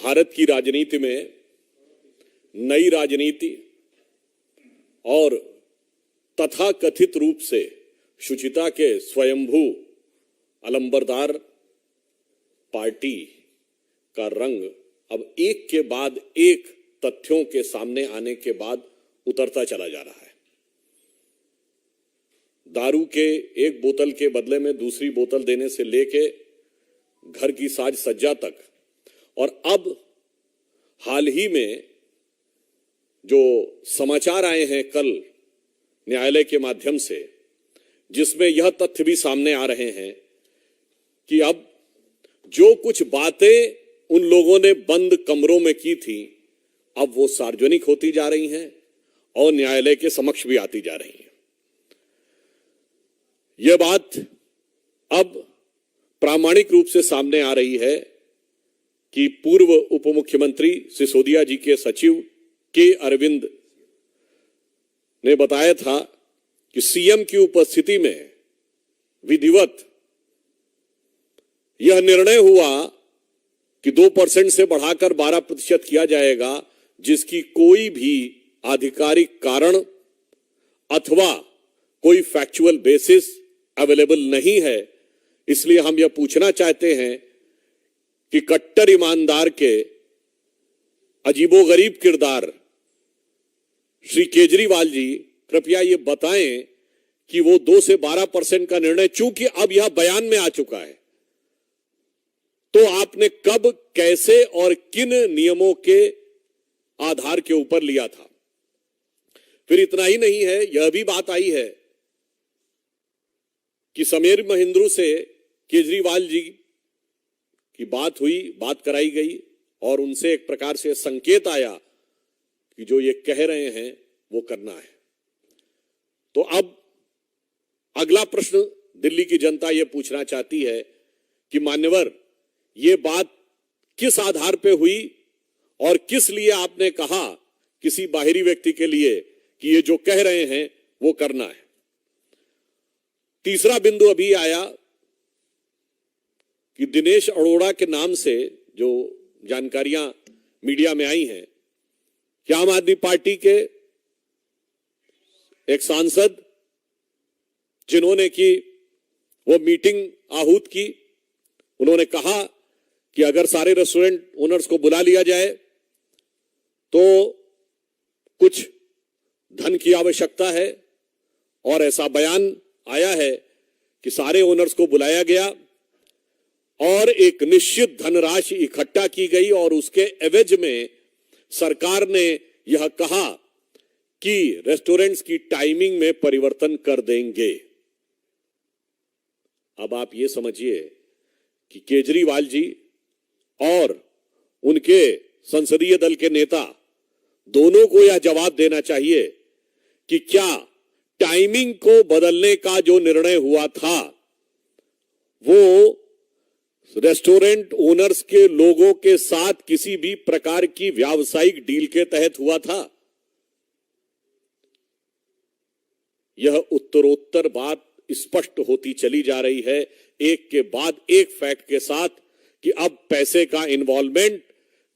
भारत की राजनीति में नई राजनीति और तथाकथित रूप से शुचिता के स्वयंभू अलंबरदार पार्टी का रंग अब एक के बाद एक तथ्यों के सामने आने के बाद उतरता चला जा रहा है। दारू के एक बोतल के बदले में दूसरी बोतल देने से लेके घर की साज सज्जा तक, और अब हाल ही में जो समाचार आए हैं कल न्यायालय के माध्यम से, जिसमें यह तथ्य भी सामने आ रहे हैं कि अब जो कुछ बातें उन लोगों ने बंद कमरों में की थी अब वो सार्वजनिक होती जा रही हैं और न्यायालय के समक्ष भी आती जा रही हैं। यह बात अब प्रामाणिक रूप से सामने आ रही है कि पूर्व उप मुख्यमंत्री सिसोदिया जी के सचिव के अरविंद ने बताया था कि सीएम की उपस्थिति में विधिवत यह निर्णय हुआ कि 2% से बढ़ाकर 12% किया जाएगा, जिसकी कोई भी आधिकारिक कारण अथवा कोई फैक्चुअल बेसिस अवेलेबल नहीं है। इसलिए हम यह पूछना चाहते हैं कि कट्टर ईमानदार के अजीबोगरीब किरदार श्री केजरीवाल जी कृपया ये बताएं कि वो 2 से 12% का निर्णय, चूंकि अब यह बयान में आ चुका है, तो आपने कब, कैसे और किन नियमों के आधार के ऊपर लिया था। फिर इतना ही नहीं है, यह भी बात आई है कि समीर महेंद्रू से केजरीवाल जी की बात हुई, बात कराई गई और उनसे एक प्रकार से संकेत आया कि जो ये कह रहे हैं वो करना है। तो अब अगला प्रश्न दिल्ली की जनता ये पूछना चाहती है कि मान्यवर, ये बात किस आधार पे हुई और किस लिए आपने कहा किसी बाहरी व्यक्ति के लिए कि ये जो कह रहे हैं वो करना है। तीसरा बिंदु अभी आया कि दिनेश अरोड़ा के नाम से जो जानकारियां मीडिया में आई हैं कि आम आदमी पार्टी के एक सांसद जिन्होंने की वो मीटिंग आहूत की, उन्होंने कहा कि अगर सारे रेस्टोरेंट ओनर्स को बुला लिया जाए तो कुछ धन की आवश्यकता है, और ऐसा बयान आया है कि सारे ओनर्स को बुलाया गया और एक निश्चित धनराशि इकट्ठा की गई और उसके एवज में सरकार ने यह कहा कि रेस्टोरेंट्स की टाइमिंग में परिवर्तन कर देंगे। अब आप ये समझिए कि केजरीवाल जी और उनके संसदीय दल के नेता दोनों को यह जवाब देना चाहिए कि क्या टाइमिंग को बदलने का जो निर्णय हुआ था वो रेस्टोरेंट ओनर्स के लोगों के साथ किसी भी प्रकार की व्यावसायिक डील के तहत हुआ था। यह उत्तरोत्तर बात स्पष्ट होती चली जा रही है, एक के बाद एक फैक्ट के साथ, कि अब पैसे का इन्वॉल्वमेंट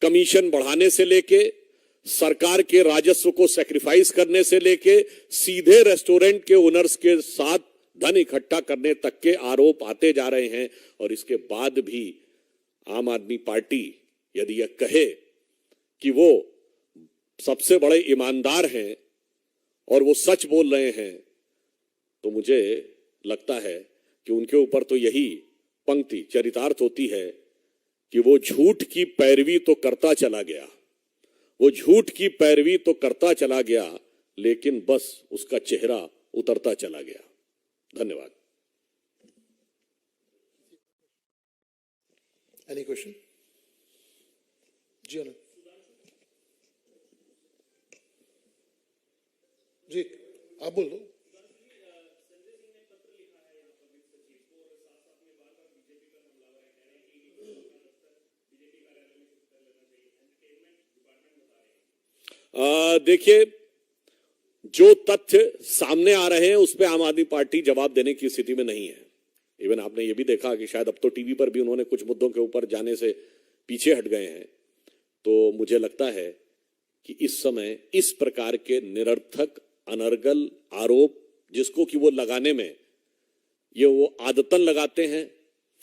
कमीशन बढ़ाने से लेके, सरकार के राजस्व को सैक्रिफाइस करने से लेके, सीधे रेस्टोरेंट के ओनर्स के साथ धन इकट्ठा करने तक के आरोप आते जा रहे हैं। और इसके बाद भी आम आदमी पार्टी यदि यह कहे कि वो सबसे बड़े ईमानदार हैं और वो सच बोल रहे हैं, तो मुझे लगता है कि उनके ऊपर तो यही पंक्ति चरितार्थ होती है कि वो झूठ की पैरवी तो करता चला गया, वो झूठ की पैरवी तो करता चला गया, लेकिन बस उसका चेहरा उतरता चला गया। धन्यवाद। Any question? जी आनंद जी, आप बोल दो। देखिए, जो तथ्य सामने आ रहे हैं उस पर आम आदमी पार्टी जवाब देने की स्थिति में नहीं है। इवन आपने ये भी देखा कि शायद अब तो टीवी पर भी उन्होंने कुछ मुद्दों के ऊपर जाने से पीछे हट गए हैं। तो मुझे लगता है कि इस समय इस प्रकार के निरर्थक अनर्गल आरोप जिसको कि वो लगाने में ये वो आदतन लगाते हैं,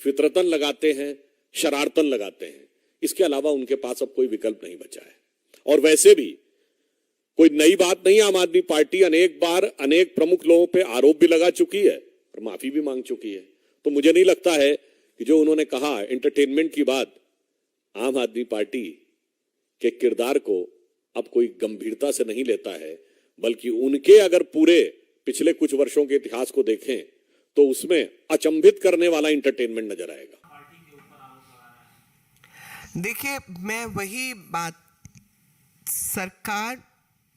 फितरतन लगाते हैं, शरारतन लगाते हैं, इसके अलावा उनके पास अब कोई विकल्प नहीं बचा है। और वैसे भी कोई नई बात नहीं, आम आदमी पार्टी अनेक बार अनेक प्रमुख लोगों पे आरोप भी लगा चुकी है और माफी भी मांग चुकी है। तो मुझे नहीं लगता है कि जो उन्होंने कहा एंटरटेनमेंट की बात, आम आदमी पार्टी के किरदार को अब कोई गंभीरता से नहीं लेता है, बल्कि उनके अगर पूरे पिछले कुछ वर्षों के इतिहास को देखें तो उसमें अचंभित करने वाला एंटरटेनमेंट नजर आएगा। देखिए, मैं वही बात, सरकार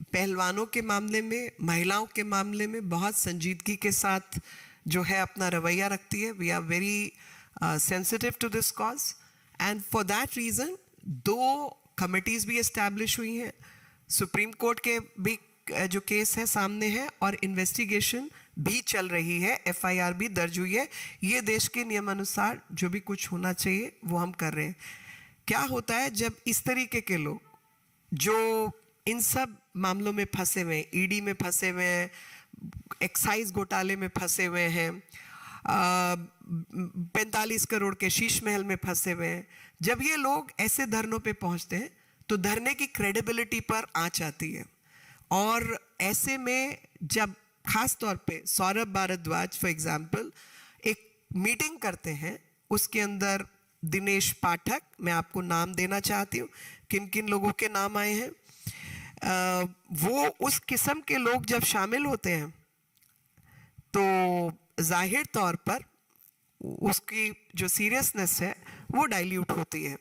पहलवानों के मामले में, महिलाओं के मामले में बहुत संजीदगी के साथ जो है अपना रवैया रखती है। We are very sensitive to this cause and for that reason 2 committees भी एस्टैब्लिश हुई हैं, सुप्रीम कोर्ट के भी जो केस है सामने है और इन्वेस्टिगेशन भी चल रही है, FIR भी दर्ज हुई है। ये देश के नियमानुसार जो भी कुछ होना चाहिए वो हम कर रहे हैं। क्या होता है जब इस तरीके के लोग जो इन सब मामलों में फंसे हुए हैं, ED में फंसे हुए हैं, एक्साइज घोटाले में फंसे हुए हैं, 45 करोड़ के शीश महल में फंसे हुए हैं, जब ये लोग ऐसे धरनों पे पहुंचते हैं तो धरने की क्रेडिबिलिटी पर आंच आती है। और ऐसे में जब खास तौर पे सौरभ भारद्वाज फॉर एग्जाम्पल एक मीटिंग करते हैं, उसके अंदर दिनेश पाठक, मैं आपको नाम देना चाहती हूँ किन किन लोगों के नाम आए हैं, वो उस किस्म के लोग जब शामिल होते हैं तो जाहिर तौर पर उसकी जो सीरियसनेस है वो डाइल्यूट होती है।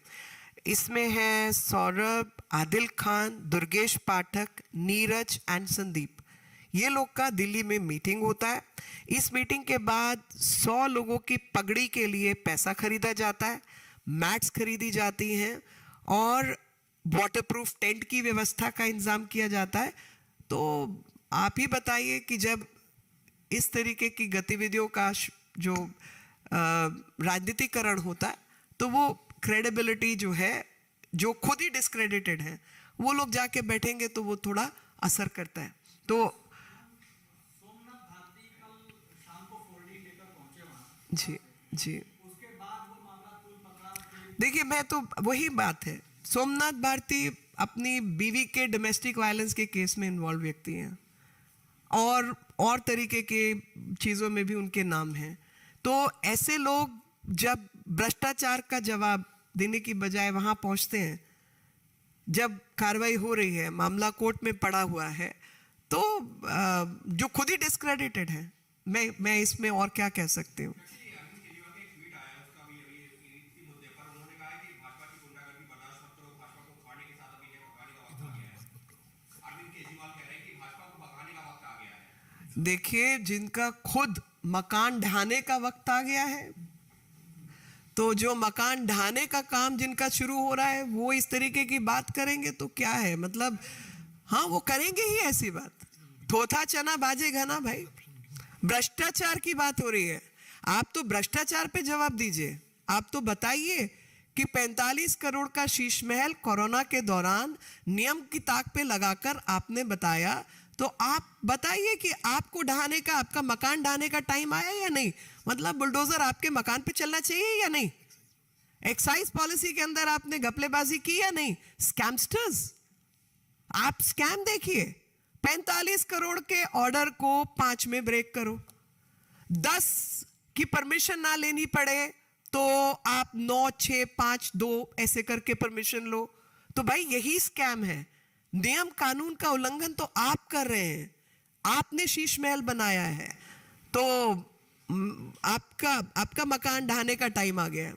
इसमें है सौरभ, आदिल खान, दुर्गेश पाठक, नीरज एंड संदीप। ये लोग का दिल्ली में मीटिंग होता है। इस मीटिंग के बाद 100 लोगों की पगड़ी के लिए पैसा खरीदा जाता है, मैट्स खरीदी जाती हैं और वाटरप्रूफ टेंट की व्यवस्था का इंतजाम किया जाता है। तो आप ही बताइए कि जब इस तरीके की गतिविधियों का जो राजनीतिकरण होता है तो वो क्रेडिबिलिटी जो है, जो खुद ही डिस्क्रेडिटेड है, वो लोग जाके बैठेंगे तो वो थोड़ा असर करता है। तो जी जी, देखिए मैं तो वही बात है, सोमनाथ भारती अपनी बीवी के डोमेस्टिक वायलेंस के केस में इन्वॉल्व व्यक्ति हैं और तरीके के चीज़ों में भी उनके नाम हैं। तो ऐसे लोग जब भ्रष्टाचार का जवाब देने की बजाय वहाँ पहुँचते हैं, जब कार्रवाई हो रही है, मामला कोर्ट में पड़ा हुआ है, तो जो खुद ही डिस्क्रेडिटेड है, मैं इसमें और क्या कह सकती हूँ। देखिए, जिनका खुद मकान ढहाने का वक्त आ गया है, तो जो मकान ढहाने का काम जिनका शुरू हो रहा है वो इस तरीके की बात करेंगे तो क्या है, मतलब हाँ वो करेंगे ही ऐसी बात। थोथा चना बाजेगा ना भाई, भ्रष्टाचार की बात हो रही है, आप तो भ्रष्टाचार पे जवाब दीजिए। आप तो बताइए कि 45 करोड़ का शीश महल कोरोना के दौरान नियम की ताक पे लगाकर आपने बताया, तो आप बताइए कि आपको ढहाने का, आपका मकान ढहाने का टाइम आया या नहीं, मतलब बुलडोजर आपके मकान पे चलना चाहिए या नहीं, एक्साइज पॉलिसी के अंदर आपने घपलेबाजी की या नहीं। स्कैमस्टर्स, आप स्कैम देखिए, 45 करोड़ के ऑर्डर को 5 में ब्रेक करो, 10 की परमिशन ना लेनी पड़े तो आप 9, 6, 5, 2 ऐसे करके परमिशन लो। तो भाई यही स्कैम है। नियम कानून का उल्लंघन तो आप कर रहे हैं, आपने शीश महल बनाया है, तो आपका मकान ढहाने का टाइम आ गया है।